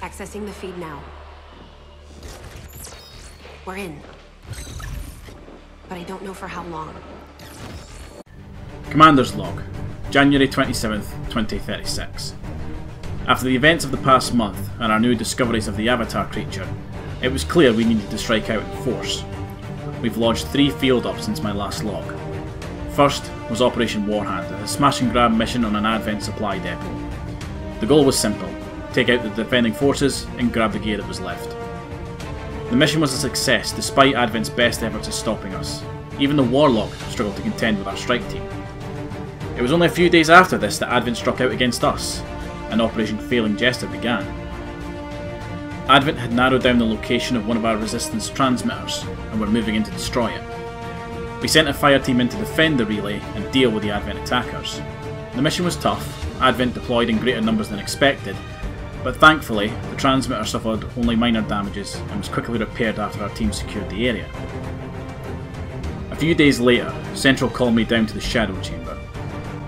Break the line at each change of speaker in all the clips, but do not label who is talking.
Accessing the feed now. We're in. But I don't know for how long.
Commander's Log, January 27th, 2036. After the events of the past month and our new discoveries of the Avatar creature, it was clear we needed to strike out in force. We've lodged 3 field ops since my last log. First was Operation Warhand, a smash and grab mission on an Advent supply depot. The goal was simple: take out the defending forces and grab the gear that was left. The mission was a success despite Advent's best efforts at stopping us. Even the Warlock struggled to contend with our strike team. It was only a few days after this that Advent struck out against us, and Operation Failing Jester began. Advent had narrowed down the location of one of our resistance transmitters, and were moving in to destroy it. We sent a fire team in to defend the relay and deal with the Advent attackers. The mission was tough, Advent deployed in greater numbers than expected, but thankfully the transmitter suffered only minor damages and was quickly repaired after our team secured the area. A few days later, Central called me down to the Shadow Chamber.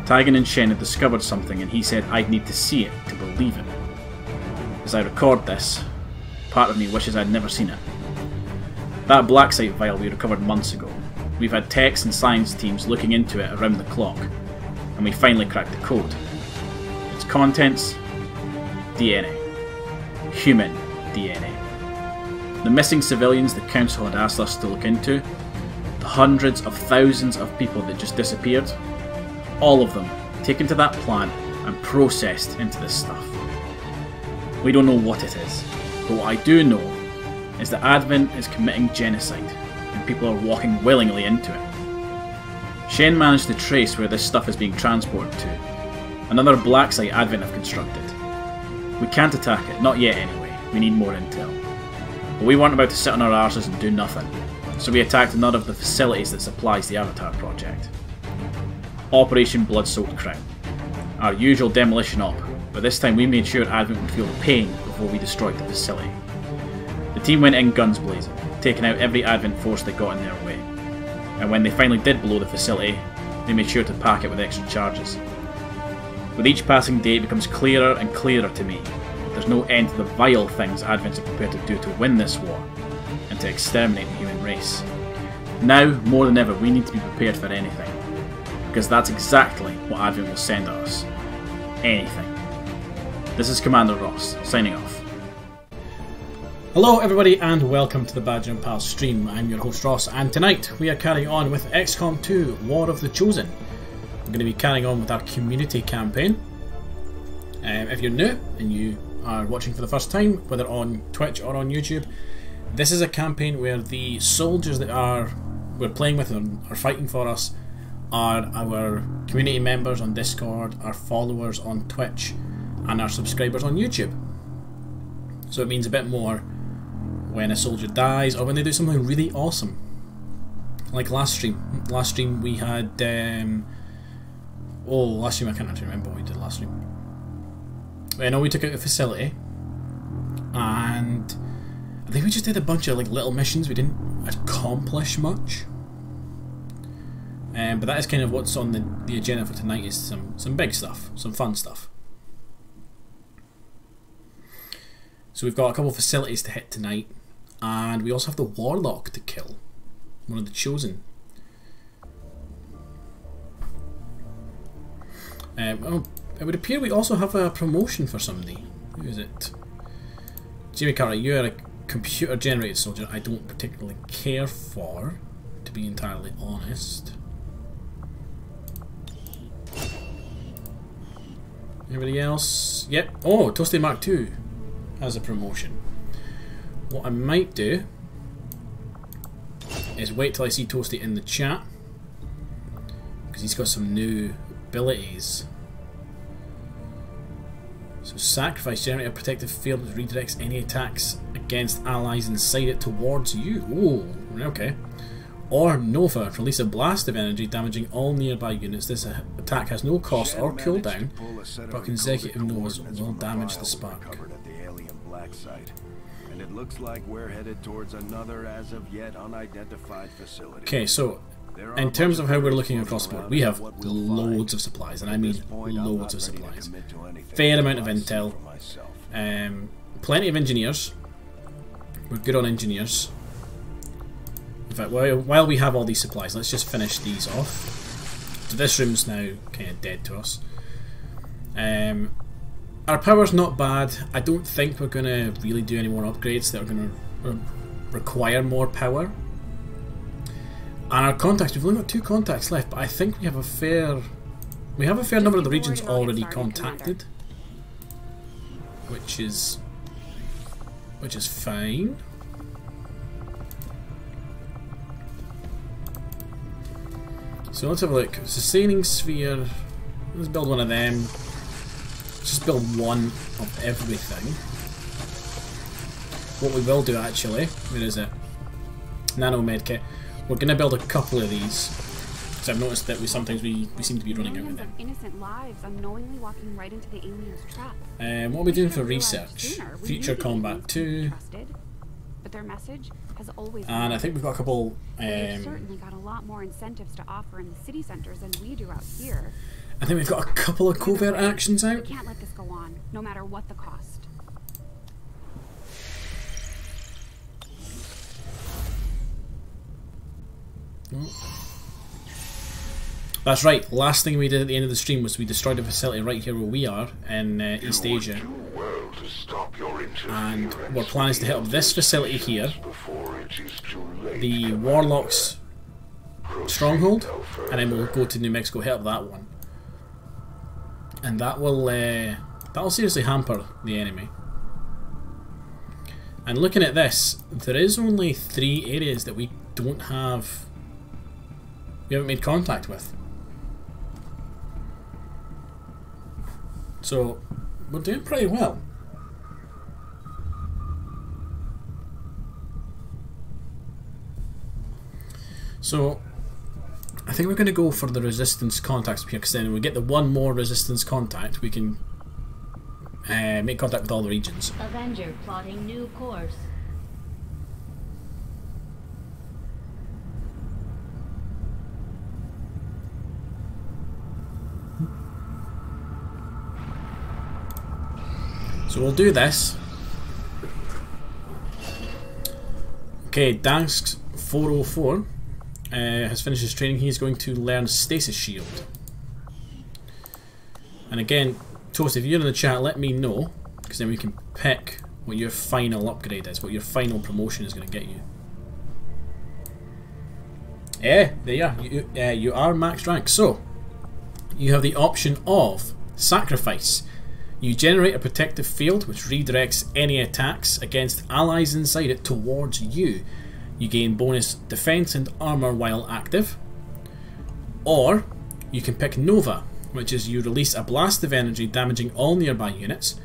Tagan and Shen had discovered something and he said I'd need to see it to believe it. As I record this, part of me wishes I'd never seen it. That black site vial we recovered months ago. We've had techs and science teams looking into it around the clock, and we finally cracked the code. Its contents: DNA. Human DNA. The missing civilians the Council had asked us to look into, the hundreds of thousands of people that just disappeared, all of them taken to that plant and processed into this stuff. We don't know what it is, but what I do know is that Advent is committing genocide, and people are walking willingly into it. Shen managed to trace where this stuff is being transported to, another black site Advent have constructed. We can't attack it, not yet anyway, we need more intel. But we weren't about to sit on our arses and do nothing, so we attacked another of the facilities that supplies the Avatar project. Operation Blood-Soaked Crown. Our usual demolition op, but this time we made sure Advent would feel the pain before we destroyed the facility. The team went in guns blazing, taking out every Advent force that got in their way. And when they finally did blow the facility, they made sure to pack it with extra charges. With each passing day it becomes clearer and clearer to me that there's no end to the vile things Advents are prepared to do to win this war, and to exterminate the human race. Now, more than ever, we need to be prepared for anything, because that's exactly what Advent will send at us. Anything. This is Commander Ross, signing off. Hello everybody and welcome to the Badger and Pals stream. I'm your host Ross, and tonight we are carrying on with XCOM 2 War of the Chosen. We're going to be carrying on with our community campaign. If you're new and you are watching for the first time, whether on Twitch or on YouTube, this is a campaign where the soldiers that we're playing with and are fighting for us are our community members on Discord, our followers on Twitch, and our subscribers on YouTube. So it means a bit more when a soldier dies or when they do something really awesome. Like last stream. Last stream we had... last stream I can't actually remember what we did last stream. But I know we took out a facility, and I think we just did a bunch of like little missions. We didn't accomplish much. But that is kind of what's on the agenda for tonight, is some big stuff, some fun stuff. So we've got a couple of facilities to hit tonight, and we also have the Warlock to kill, one of the Chosen. Well, it would appear we also have a promotion for somebody. Who is it? Jimmy Carter, you're a computer generated soldier I don't particularly care for, to be entirely honest. Anybody else? Yep. Oh, Toasty Mark II has a promotion. What I might do is wait till I see Toasty in the chat, because he's got some new abilities. So sacrifice, generate a protective field that redirects any attacks against allies inside it towards you. Oh, okay. Or Nova, release a blast of energy damaging all nearby units. This attack has no cost or cooldown, but consecutive Novas will damage the spark.
And it looks like we're headed towards another as of yet unidentified facility.
Okay, so in terms of how we're looking across the board, we have loads of supplies, and I mean loads of supplies. Fair amount of intel, plenty of engineers. We're good on engineers. In fact, while we have all these supplies, let's just finish these off. So this room's now kind of dead to us. Our power's not bad. I don't think we're going to really do any more upgrades that are going to require more power. And our contacts, we've only got 2 contacts left, but I think we have a fair number of the regions already contacted, which is fine. So let's have a look. Sustaining sphere. Let's build one of them. Let's just build one of everything. What we will do actually, where is it? Nano medkit. We're going to build a couple of these, because I've noticed that we seem to be running out of them.
Innocent lives unknowingly walking right into the aliens' trap.
What are we doing for research? Future Combat 2.
But their message has always been,
and I think we've got a couple.
They've certainly got a lot more incentives to offer in the city centers than we do out here.
I think we've got a couple of covert actions out.
We can't let this go on, no matter what the cost.
That's right, last thing we did at the end of the stream was we destroyed a facility right here where we are in East Asia, and our plan is to hit up this facility here, the Warlock's stronghold, and then we'll go to New Mexico, hit up that one, and that'll seriously hamper the enemy. And looking at this, there is only 3 areas that we haven't made contact with. So we're doing pretty well. So I think we're going to go for the resistance contacts here, because then when we get the one more resistance contact, we can make contact with all the regions.
Avenger plotting new course.
So we'll do this. Okay, Dansk 404 has finished his training. He's going to learn Stasis Shield. And again, Toast, if you're in the chat, let me know, because then we can pick what your final upgrade is, what your final promotion is going to get you. Yeah, there you are. You are max rank. So, you have the option of Sacrifice. You generate a protective field which redirects any attacks against allies inside it towards you. You gain bonus defense and armor while active. Or you can pick Nova, which is you release a blast of energy damaging all nearby units.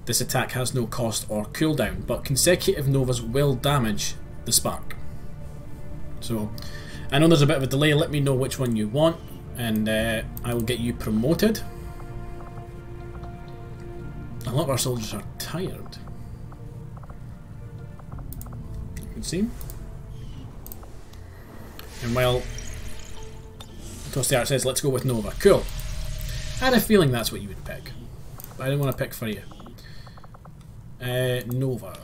This attack has no cost or cooldown, but consecutive Novas will damage the spark. So I know there's a bit of a delay. Let me know which one you want, and I will get you promoted. A lot of our soldiers are tired. You can see. And while Toasty Art says, let's go with Nova. Cool. I had a feeling that's what you would pick, but I didn't want to pick for you. Nova.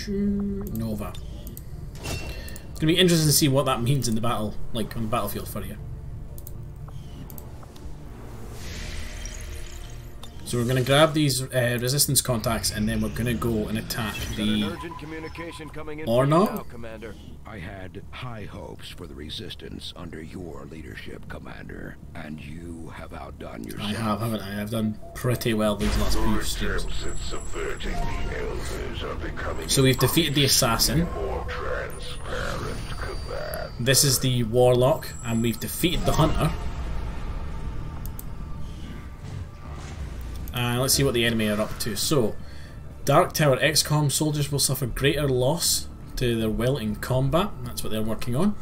Nova. It's going to be interesting to see what that means in the battle, like on the battlefield for you. So we're going to grab these resistance contacts, and then we're going to go and attack the Orno.
I had high hopes for the resistance under your leadership, Commander, and you have outdone yourself.
I have, haven't I? I've done pretty well these last few streams. So we've defeated the assassin. This is the warlock, and we've defeated the hunter. Let's see what the enemy are up to. So, Dark Tower XCOM soldiers will suffer greater loss to their will in combat. That's what they're working on.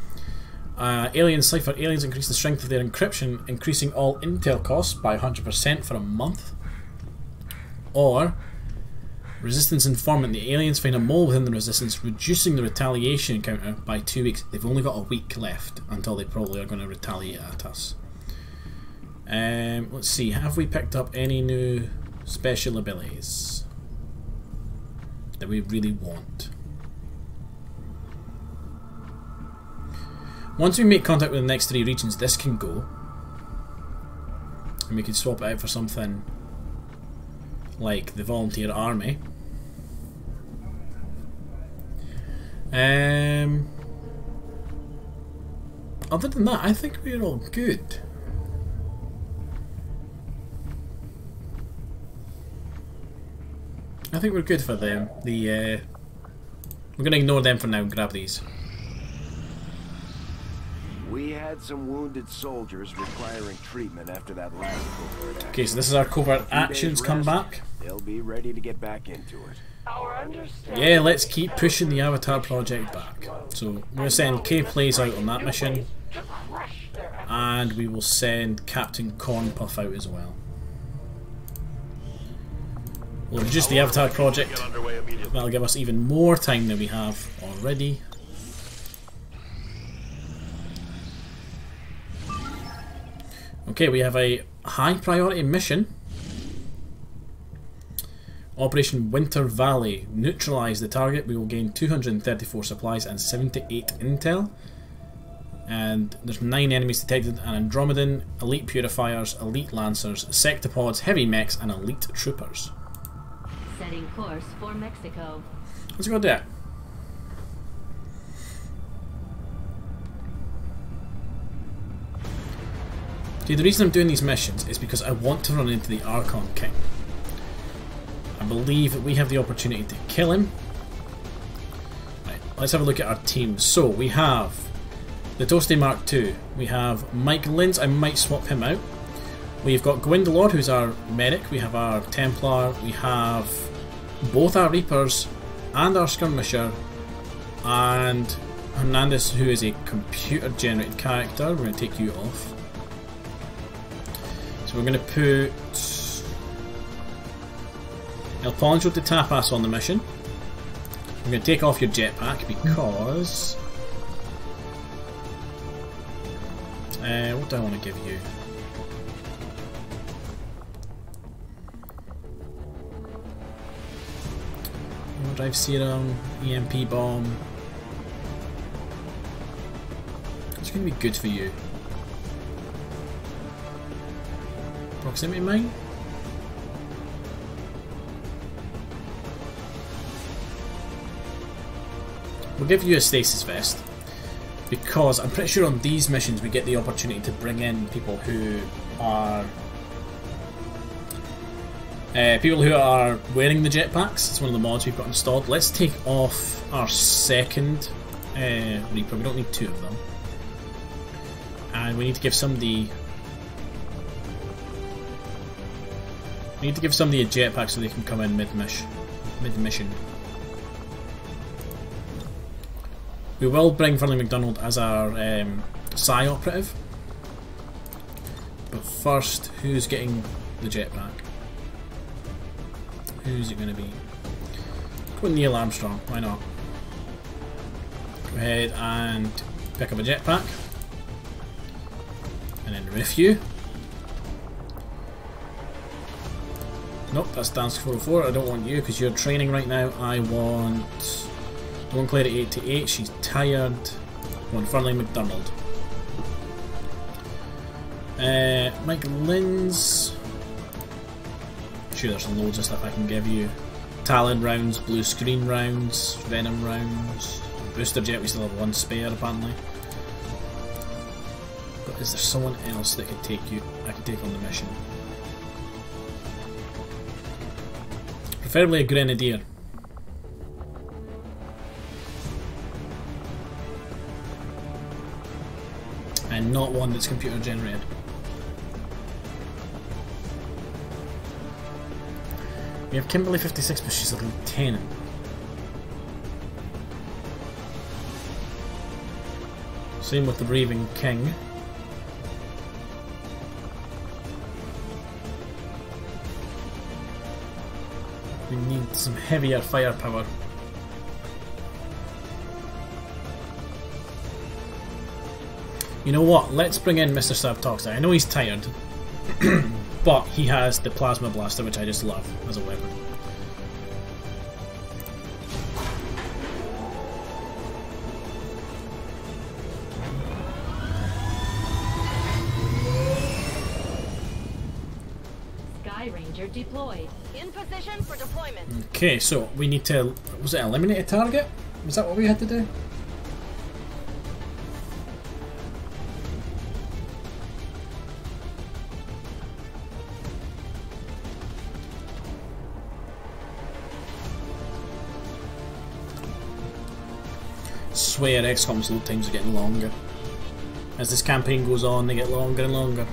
Alien Cypher. Aliens increase the strength of their encryption, increasing all intel costs by 100% for a month. Or, Resistance informant. The aliens find a mole within the resistance, reducing the retaliation counter by 2 weeks. They've only got a week left until they probably are going to retaliate at us. Let's see, have we picked up any new special abilities that we really want? Once we make contact with the next 3 regions, this can go. And we can swap it out for something like the volunteer army. Other than that, I think we're all good. I think we're good for them. We're going to ignore them for now and grab these.
We had some wounded soldiers requiring treatment after that last covert action.
Okay, so this is our covert actions come back.
They'll be ready to get back into it.
Yeah, let's keep pushing the Avatar project back. So we're going to send K-Plays out on that mission. And we will send Captain Cornpuff out as well. We'll reduce the Avatar project. That'll give us even more time than we have already. Okay, we have a high priority mission. Operation Winter Valley. Neutralize the target. We will gain 234 supplies and 78 intel. And there's 9 enemies detected: an Andromedan, elite purifiers, elite lancers, sectopods, heavy mechs, and elite troopers.
Setting course for Mexico.
Let's go do it. Okay, the reason I'm doing these missions is because I want to run into the Archon King. I believe that we have the opportunity to kill him. Right, let's have a look at our team. So we have the Toasty Mark II. We have Mike Linz. I might swap him out. We've got Gwendolyn, who's our medic. We have our Templar. We have both our Reapers and our Skirmisher. And Hernandez, who is a computer-generated character. We're going to take you off. So we're going to put El Poncho de Tapas on the mission. I'm going to take off your jetpack because... what do I want to give you? Drive serum, EMP bomb. It's going to be good for you. Proximity mine? We'll give you a stasis vest, because I'm pretty sure on these missions we get the opportunity to bring in people who are wearing the jetpacks. It's one of the mods we've got installed. Let's take off our second Reaper. We don't need 2 of them, and we need to give somebody a jetpack so they can come in mid-mission. We will bring Fernley McDonald as our Psi operative. But first, who's getting the jetpack? Who's it going to be? Go with Neil Armstrong, why not? Go ahead and pick up a jetpack. And then riff you. Nope, that's Dansk 404. I don't want you because you're training right now. I want Claire at 88. She's tired. I want Fernley McDonald. Mike Linz. Sure, there's loads of stuff I can give you. Talon rounds, blue screen rounds, venom rounds. Booster jet, we still have 1 spare apparently. But is there someone else that I could take on the mission? Preferably a grenadier. And not one that's computer generated. We have Kimberly 56, but she's a lieutenant. Same with the Raving King. We need some heavier firepower. You know what? Let's bring in Mr. Sabtoxa. I know he's tired, but he has the plasma blaster, which I just love as a weapon.
Sky Ranger deployed.
In position for deployment.
Okay, so we need to... Was it eliminate a target? Was that what we had to do? Swear XCOM's load times are getting longer. As this campaign goes on, they get longer and longer.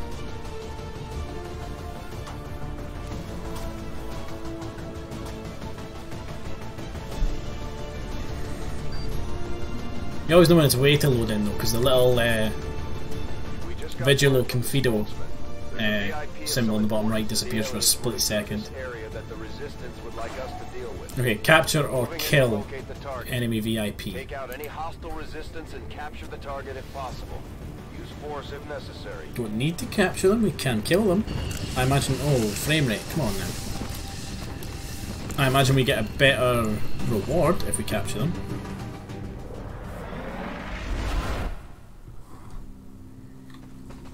You always know when it's way to load in though, because the little Vigilo Confido symbol on the bottom right disappears for a split second. Okay, capture or kill enemy VIP.
Take out any hostile resistance and capture the target if possible. Use force if necessary.
Don't need to capture them, we can kill them. I imagine... Oh, frame rate, come on now. I imagine we get a better reward if we capture them.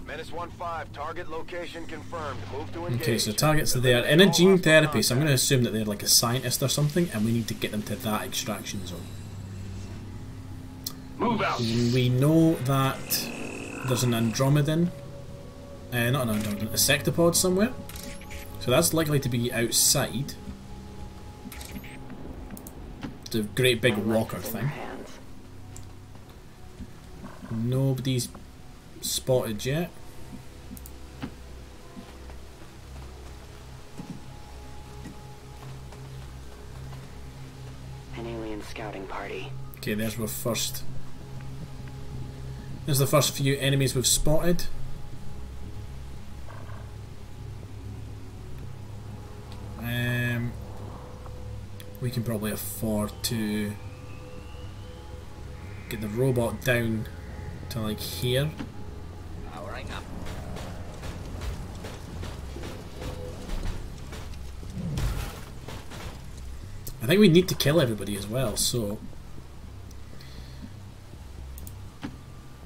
Menace 1-5, target location confirmed. Move to engage.
Okay, so targets are there in a gene therapy, so I'm going to assume that they're like a scientist or something, and we need to get them to that extraction zone.
Move out.
We know that there's an Andromedan, not an Andromedan, a sectopod somewhere. So that's likely to be outside. The great big walker thing. Nobody's spotted yet.
An alien scouting party.
Okay, there's our first. There's the first few enemies we've spotted. We can probably afford to get the robot down to like here.
Powering up.
I think we need to kill everybody as well, so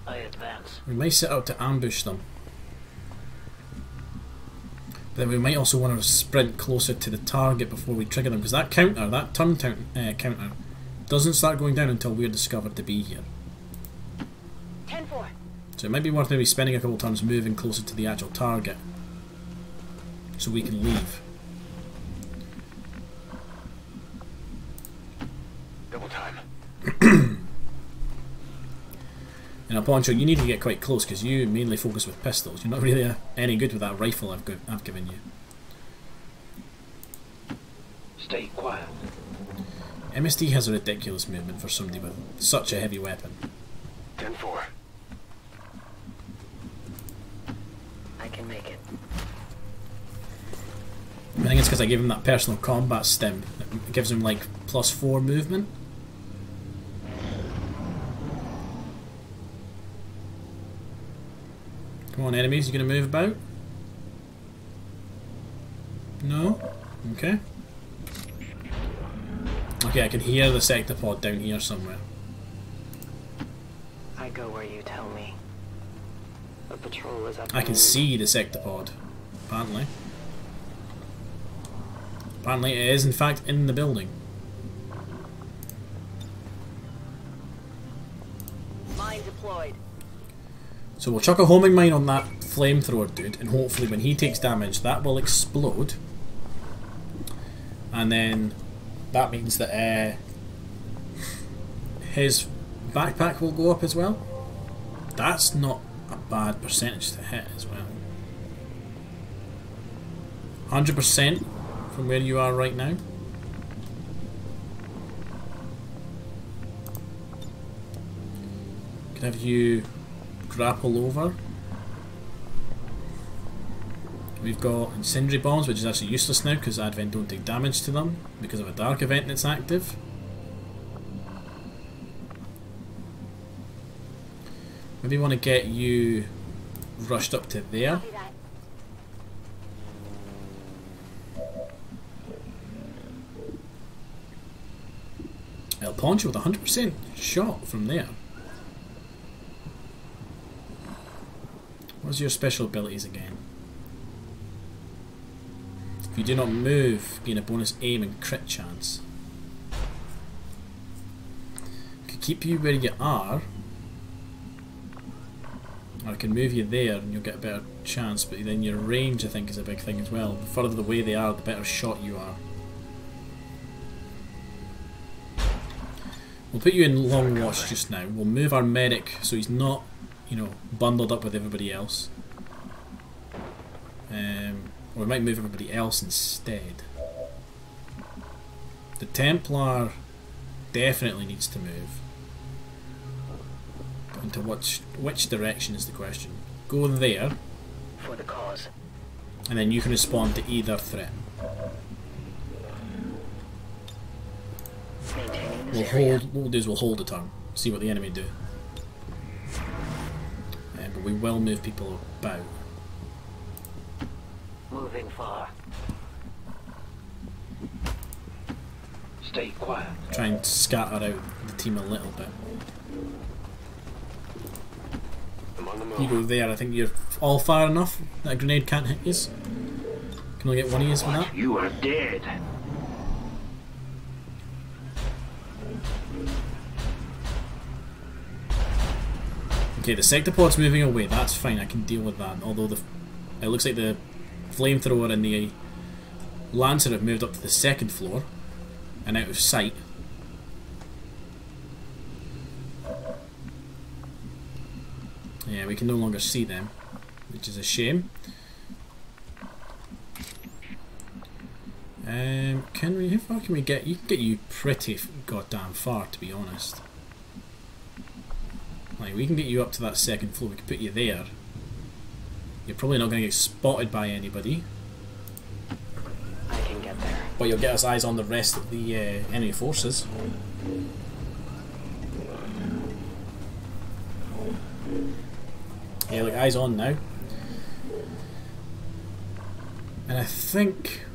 I advance.
we might set out to ambush them. But then we might also want to sprint closer to the target before we trigger them, because that counter, that turn counter, doesn't start going down until we're discovered to be here.
10-4.
So it might be worth maybe spending a couple turns moving closer to the actual target, so we can leave.
Double time.
And Poncho, you need to get quite close because you mainly focus with pistols. You're not really any good with that rifle I've given you.
Stay quiet.
MSD has a ridiculous movement for somebody with such a heavy weapon.
10-4.
I can make it.
I think it's because I gave him that personal combat stim. It gives him like +4 movement. Come on, enemies, you gonna move about? No? Okay. Okay, I can hear the sectopod down here somewhere.
I go where you tell me. The patrol is up.
I can see the sectopod, apparently. Apparently it is in fact in the building.
Mine deployed.
So we'll chuck a homing mine on that flamethrower dude, and hopefully when he takes damage that will explode. And then that means that his backpack will go up as well. That's not a bad percentage to hit as well. 100% from where you are right now. Can have you grapple over. We've got incendiary bombs, which is actually useless now because Advent don't take damage to them because of a dark event that's active. Maybe want to get you rushed up to there. El Poncho with 100% shot from there. What's your special abilities again? If you do not move, gain a bonus aim and crit chance. Could keep you where you are, or I can move you there and you'll get a better chance, but then your range I think is a big thing as well. The further away they are, the better shot you are. We'll put you in long watch just now. We'll move our medic so he's not, you know, bundled up with everybody else. Or we might move everybody else instead. The Templar definitely needs to move. But into which direction is the question. Go there.
For the cause.
And then you can respond to either threat. We'll hold. What we'll do is we'll hold a turn, see what the enemy do. But we will move people about.
Moving far.
Stay quiet.
Try and scatter out the team a little bit.
I'm on the move.
You go there. I think you're all far enough that a grenade can't hit you. Can only get one of you with that.
You are dead.
Okay, the sectopod's moving away. That's fine. I can deal with that. Although it looks like the flamethrower and the lancer have moved up to the second floor and out of sight. Yeah, we can no longer see them, which is a shame. Can we? How far can we get? You can get you pretty goddamn far, to be honest. Like, we can get you up to that second floor. We can put you there. You're probably not going to get spotted by anybody,
I can get there.
but you'll get us eyes on the rest of the enemy forces. Yeah, look, eyes on now. And I think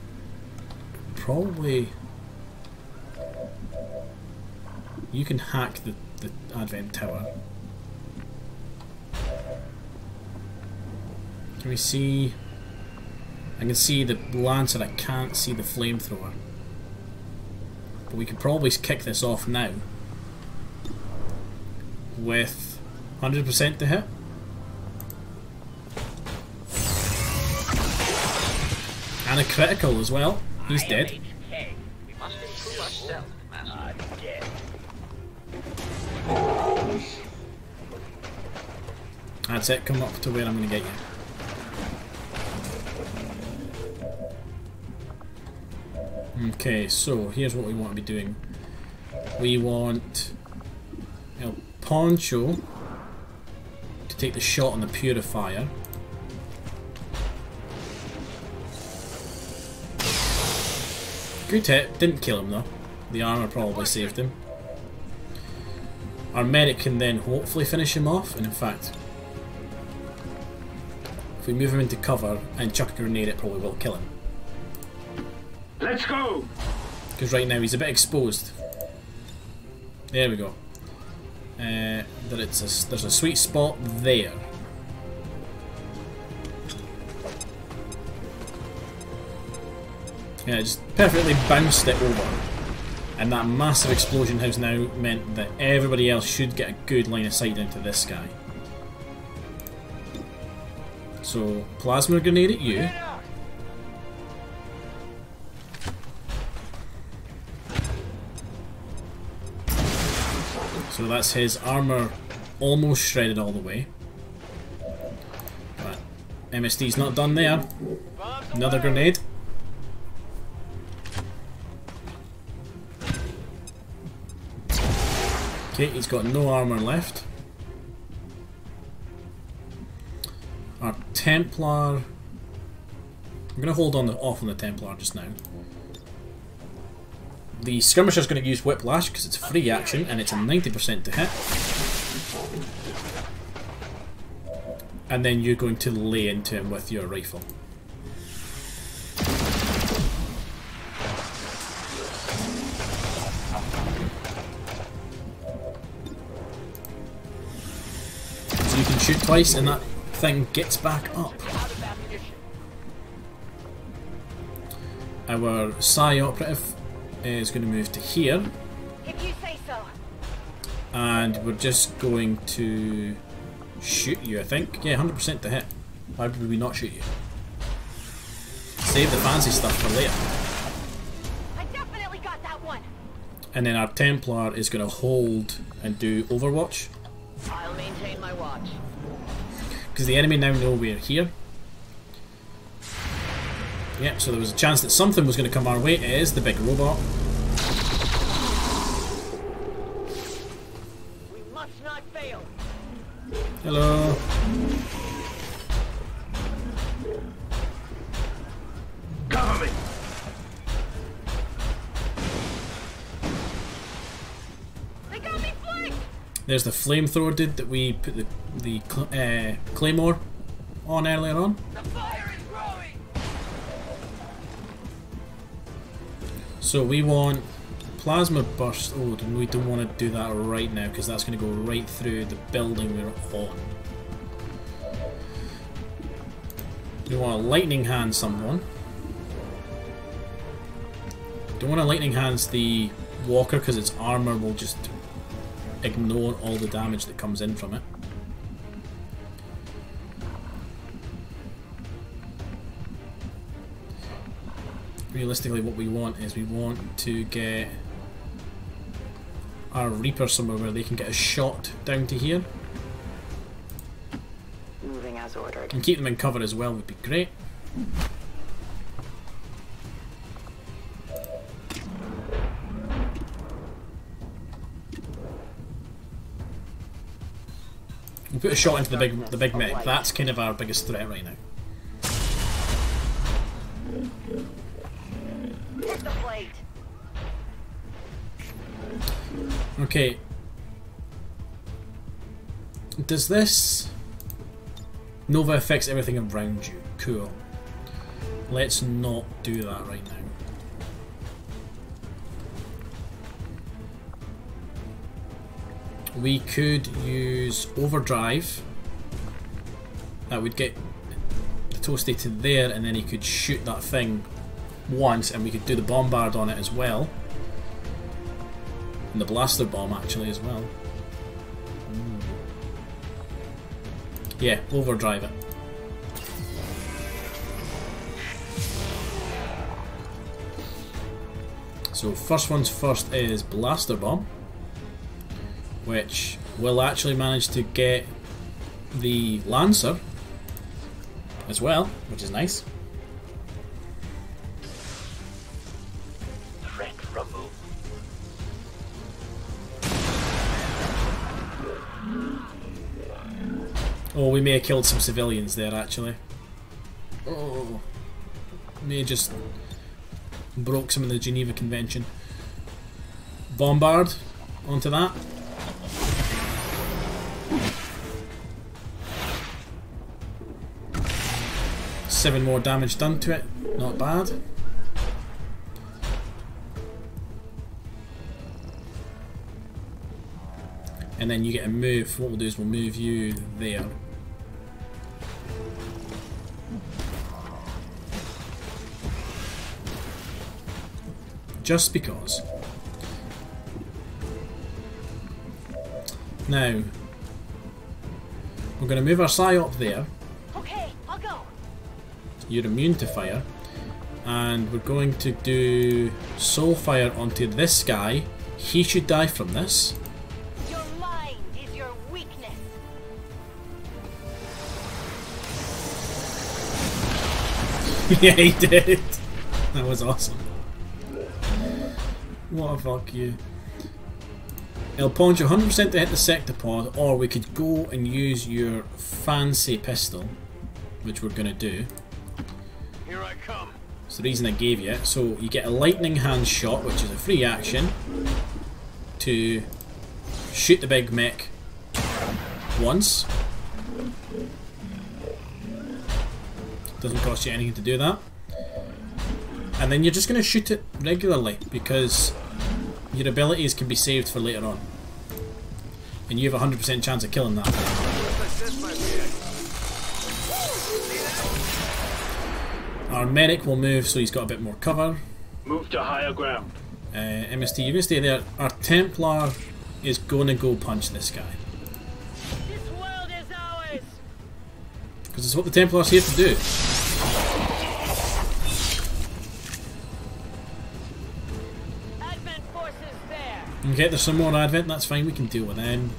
probably you can hack the Advent Tower. Can we see? I can see the Lancer, I can't see the flamethrower. But we could probably kick this off now with 100% to hit. And a critical as well. He's dead.
Hey, we must improve ourselves, Master. Dead.
That's it, come up to where I'm going to get you. Okay, so here's what we want to be doing. We want El Poncho to take the shot on the purifier. Good hit, didn't kill him though. The armor probably saved him. Our medic can then hopefully finish him off, and in fact, if we move him into cover and chuck a grenade, it probably will kill him.
Let's go!
Because right now he's a bit exposed. There we go. There's a sweet spot there. Yeah, just perfectly bounced it over. And that massive explosion has now meant that everybody else should get a good line of sight into this guy. So, plasma grenade at you. So that's his armour almost shredded all the way. But MSD's not done there. Another grenade. Okay, he's got no armour left. Our Templar I'm going to hold on off on the Templar just now. The Skirmisher's going to use Whiplash because it's a free action and it's a 90% to hit. And then you're going to lay into him with your rifle. So you can shoot twice and that thing gets back up. Our Psi Operative is going to move to here.
If you say so.
And we're just going to shoot you, I think. Yeah, 100% to hit. Why would we not shoot you? Save the fancy stuff for later.
I definitely got that one.
And then our Templar is going to hold and do Overwatch.
I'll maintain my watch.
Because the enemy now know we're here. Yep, so there was a chance that something was going to come our way. It is the big robot.
We must not fail.
Hello.
Cover me!
They got me flanked!
There's the flamethrower dude that we put the claymore on earlier on.
The fire is growing!
So we want plasma burst. Oh, we don't want to do that right now because that's going to go right through the building we're on. We want to lightning hand someone. Don't want to lightning hands the walker because its armor will just ignore all the damage that comes in from it. Realistically, what we want is we want to get our Reaper somewhere where they can get a shot down to here.
Moving as ordered.
And keep them in cover as well would be great. We'll put a shot into the big mech. That's kind of our biggest threat right now.
Hit the plate.
Okay. Does this... Nova affects everything around you. Cool. Let's not do that right now. We could use Overdrive. That would get the Toasty to there, and then he could shoot that thing once, and we could do the Bombard on it as well. And the Blaster Bomb actually as well. Yeah, Overdrive it. So first one's first is Blaster Bomb, which will actually manage to get the Lancer as well, which is nice.
Threat removed.
Oh, we may have killed some civilians there actually. Oh, may have just broke some of the Geneva Convention. Bombard onto that. Seven more damage done to it, not bad. And then you get a move. What we'll do is we'll move you there. Just because. Now, we're going to move our Psyop there.
Okay, I'll go.
You're immune to fire. And we're going to do Soul Fire onto this guy. He should die from this.
Your mind is your weakness.
Yeah, he did. That was awesome. What a fuck you. It'll punch you 100% to hit the Sectopod, or we could go and use your fancy pistol, which we're going to do.
Here I come.
It's the reason I gave you it. So you get a lightning hand shot, which is a free action, to shoot the big mech once. Doesn't cost you anything to do that. And then you're just going to shoot it regularly, because your abilities can be saved for later on. And you have a 100% chance of killing that. Our medic will move so he's got a bit more cover.
Move to higher ground.
MST, you're going to stay there. Our Templar is going to go punch this guy.
This world is ours.
Because it's what the Templar's here to do.
Advent forces there.
Okay, there's some more Advent, that's fine, we can deal with them.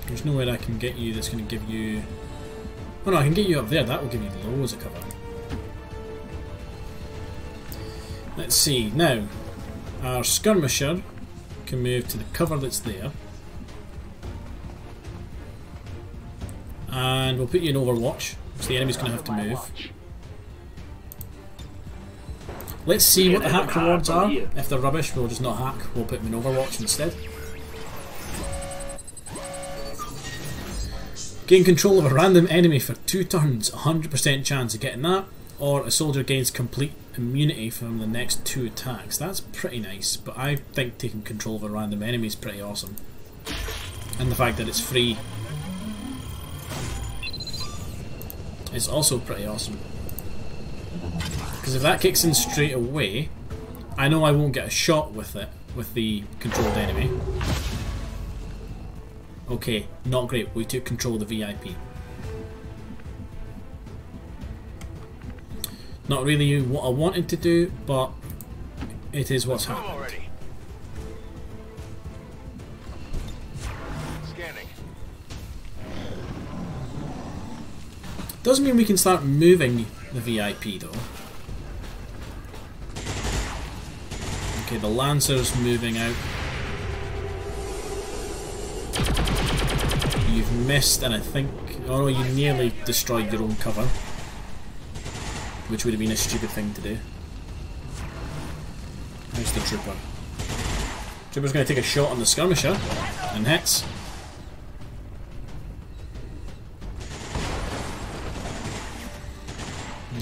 There's nowhere I can get you that's going to give you... Oh no, I can get you up there, that will give you loads of cover. Let's see, now, our Skirmisher can move to the cover that's there. And we'll put you in Overwatch, so the enemy's going to have to move. Let's see what the hack rewards are. If they're rubbish, we'll just not hack, we'll put them in Overwatch instead. Gain control of a random enemy for 2 turns, 100% chance of getting that. Or a soldier gains complete immunity from the next 2 attacks. That's pretty nice, but I think taking control of a random enemy is pretty awesome. And the fact that it's free is also pretty awesome. Because if that kicks in straight away, I know I won't get a shot with it, with the controlled enemy. Okay, not great, we took control of the VIP. Not really what I wanted to do, but it is what's happened.
Scanning.
Doesn't mean we can start moving the VIP though. Okay, the Lancer's moving out. You've missed, and I think... Oh no, you nearly destroyed your own cover. Which would have been a stupid thing to do. There's the Trooper. Trooper's going to take a shot on the Skirmisher, and hits.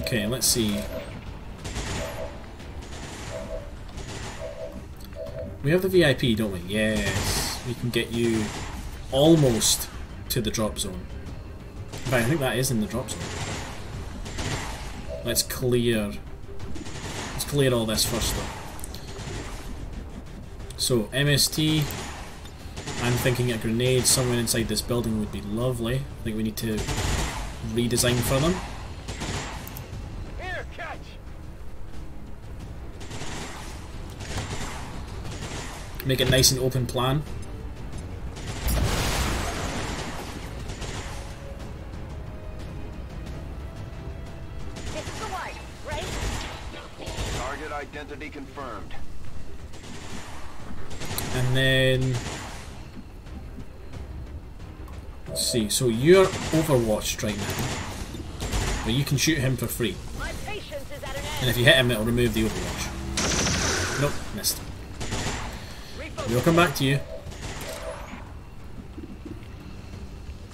Okay, let's see. We have the VIP, don't we? Yes. We can get you almost to the drop zone. In fact, I think that is in the drop zone. Let's clear all this first though. So MST, I'm thinking a grenade somewhere inside this building would be lovely. I think we need to redesign for them.
Here, catch.
Make it nice and open plan.
Target identity confirmed.
And then let's see, so you're overwatched right now. But you can shoot him for free.
My patience is at an end.
And if you hit him it'll remove the overwatch. Nope, missed. We'll come back to you.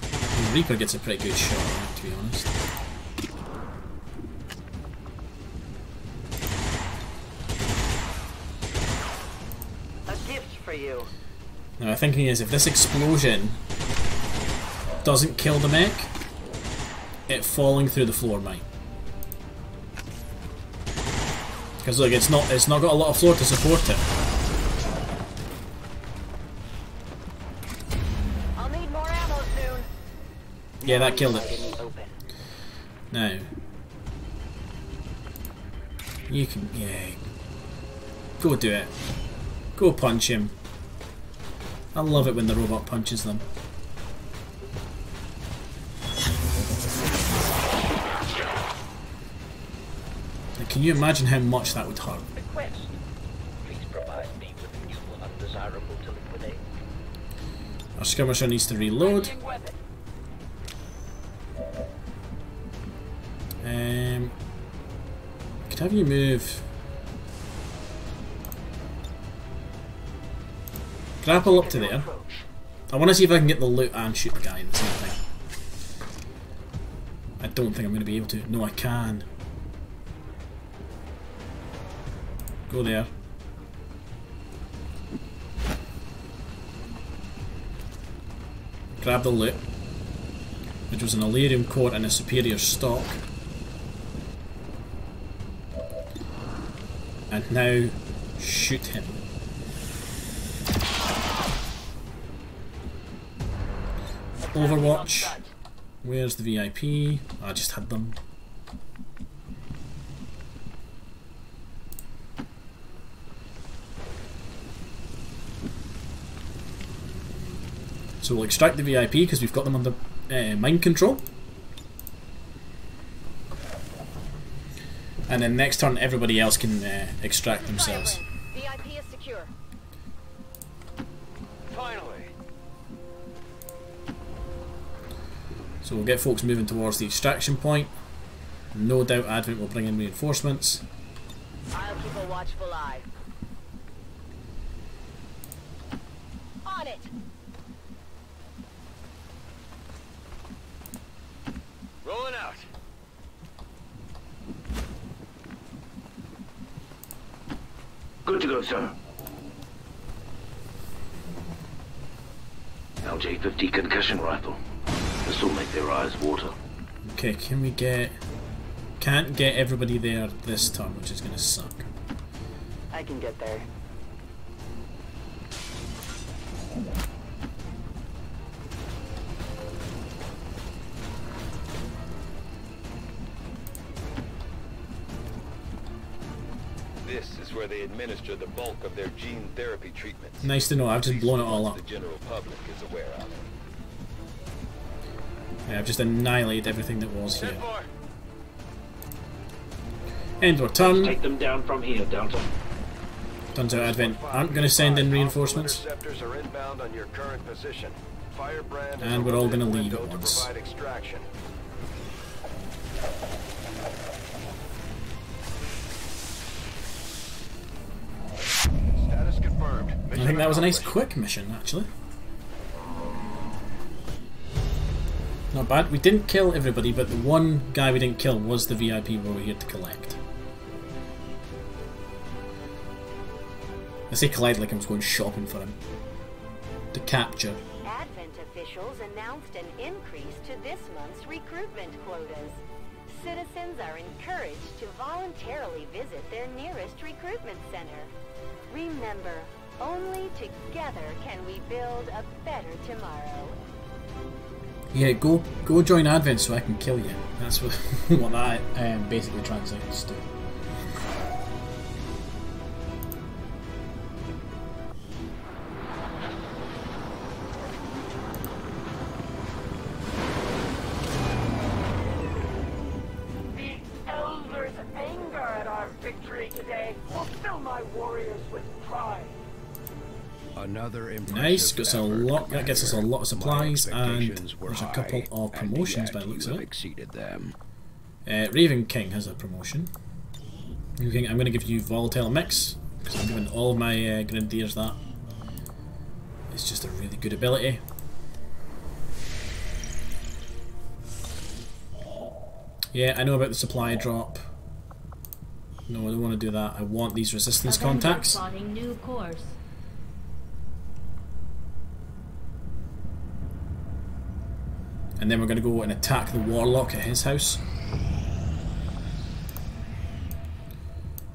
And Reaper gets a pretty good shot on it, to be honest.
You.
Now my thinking is if this explosion doesn't kill the mech, it falling through the floor might. Because look, it's not got a lot of floor to support it.
I'll need more ammo soon.
Yeah, that killed it. Now you can, yeah, go do it. Go punch him. I love it when the robot punches them. Like, can you imagine how much that would hurt?
Request. Please provide me desirable to liquidate.
Our skirmisher needs to reload. Could have you move. Grapple up to there. I want to see if I can get the loot and shoot the guy at the same time. I don't think I'm going to be able to. No, I can. Go there. Grab the loot, which was an Illyrium core and a superior stock. And now shoot him. Overwatch. Where's the VIP? I just had them. So we'll extract the VIP because we've got them under mind control. And then next turn everybody else can extract themselves.
VIP is secure.
Finally.
So we'll get folks moving towards the extraction point. No doubt Advent will bring in reinforcements.
I'll keep a watchful eye. On it.
Rolling out.
Good to go, sir. LJ-50 concussion rifle. This will make their eyes water.
Okay, can we get... Can't get everybody there this turn, which is going to suck.
I can get there.
This is where they administer the bulk of their gene therapy treatments.
Nice to know, I've just blown it all up.
The general public is aware of.
Yeah, I've just annihilated everything that was here. End our turn.
Take them down from here, Delta.
Turns out Advent aren't going to send in reinforcements.
Interceptors are inbound on your current position. Firebrand
And we're all going to leave at once.
Extraction. Status confirmed.
I think that was a nice quick mission, actually. Not bad. We didn't kill everybody, but the one guy we didn't kill was the VIP we were here to collect. I say collect like I was going shopping for him. To capture.
Advent officials announced an increase to this month's recruitment quotas. Citizens are encouraged to voluntarily visit their nearest recruitment center. Remember, only together can we build a better tomorrow.
Yeah, go join Advent so I can kill you. That's what, what that basically translates to.
The Elders' anger at our victory today will fill my warriors with pride.
Another
Nice, got us a lot. That gets us a lot of supplies, and
expectations were
there's a
high,
couple of
and
promotions
yet
by the looks
you
of
have
it.
exceeded them.
Raven King has a promotion. I'm going to give you Volatile Mix because I'm giving all of my Grenadiers that. It's just a really good ability. Yeah, I know about the supply drop. No, I don't want to do that. I want these resistance contacts.
New course.
And then we're going to go and attack the Warlock at his house.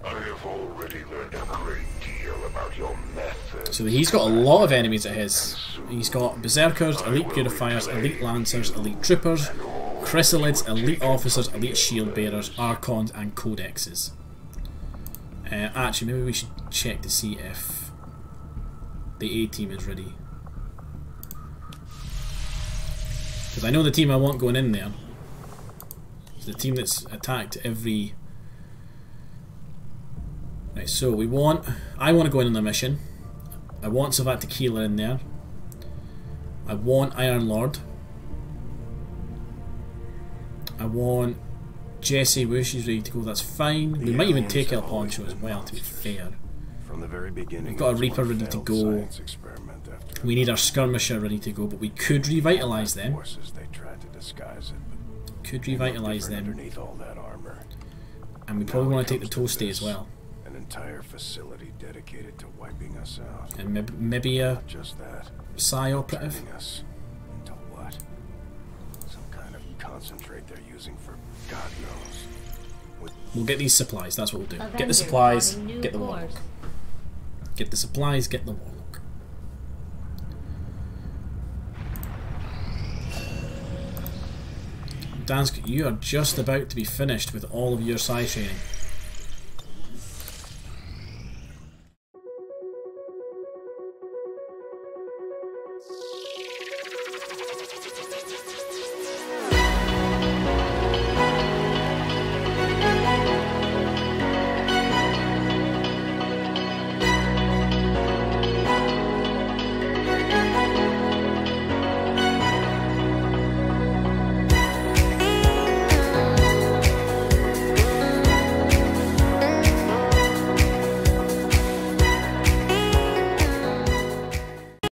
I have already learned a great deal about your methods.
So he's got a lot of enemies at his. He's got Berserkers, Elite Purifiers, Elite Lancers, Elite Troopers, Chrysalids, Elite Officers, Elite Shield Bearers, Archons and Codexes. Actually, maybe we should check to see if the A-team is ready. Because I know the team I want going in there is the team that's attacked every... Right, so I want to go in on the mission. I want Savat Tequila in there. I want Iron Lord. I want Jesse Wu, she's ready to go, that's fine. We might even take El Poncho as well, to be fair.
From the very beginning,
We've got a Reaper ready to go. We need our Skirmisher ready to go, but we could revitalise them. Could revitalise them. And we probably want to take the Toasty as well.
An entire facility dedicated to wiping us out.
And maybe a
just that.
Psi operative.
Us into what? Some kind of concentrate they're using for God knows.
We'll get these supplies, that's what we'll do. Get the supplies, get the Warlock. Get the supplies, get the Warlock. Dansk, you are just about to be finished with all of your psi training.